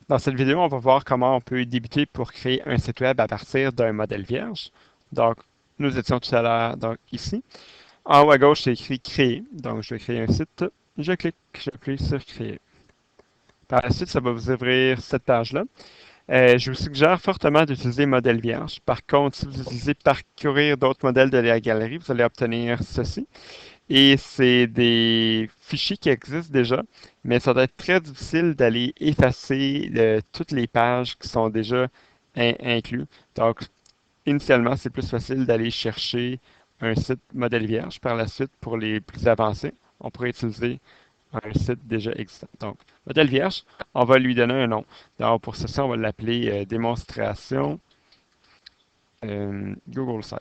Dans cette vidéo, on va voir comment on peut débuter pour créer un site web à partir d'un modèle vierge. Donc, nous étions tout à l'heure ici. En haut à gauche, c'est écrit Créer. Donc, je vais créer un site. J'appuie sur Créer. Par la suite, ça va vous ouvrir cette page-là. Je vous suggère fortement d'utiliser modèle vierge. Par contre, si vous utilisez parcourir d'autres modèles de la galerie, vous allez obtenir ceci. Et c'est des fichiers qui existent déjà, mais ça doit être très difficile d'aller effacer toutes les pages qui sont déjà inclus. Donc, initialement, c'est plus facile d'aller chercher un site modèle vierge. Par la suite, pour les plus avancés, on pourrait utiliser un site déjà existant. Donc, modèle vierge, on va lui donner un nom. Donc, pour ceci, on va l'appeler démonstration Google Site.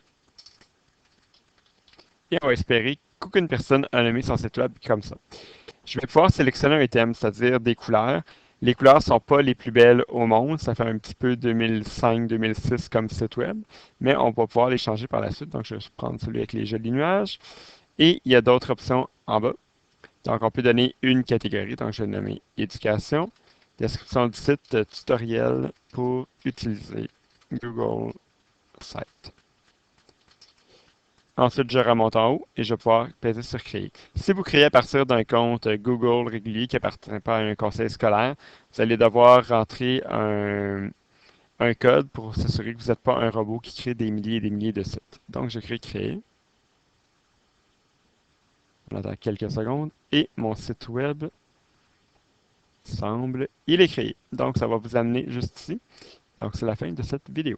Et on va espérer qu'aucune personne a nommé son site web comme ça. Je vais pouvoir sélectionner un thème, c'est-à-dire des couleurs. Les couleurs ne sont pas les plus belles au monde, ça fait un petit peu 2005-2006 comme site web, mais on va pouvoir les changer par la suite. Donc, je vais prendre celui avec les jolis nuages. Et il y a d'autres options en bas. Donc, on peut donner une catégorie. Donc, je vais nommer éducation. Description du site, tutoriel pour utiliser Google Site. Ensuite, je remonte en haut et je vais pouvoir peser sur Créer. Si vous créez à partir d'un compte Google régulier qui appartient pas à un conseil scolaire, vous allez devoir rentrer un code pour s'assurer que vous n'êtes pas un robot qui crée des milliers et des milliers de sites. Donc, je crée Créer. On attend quelques secondes et mon site web il est créé. Donc, ça va vous amener juste ici. Donc, c'est la fin de cette vidéo.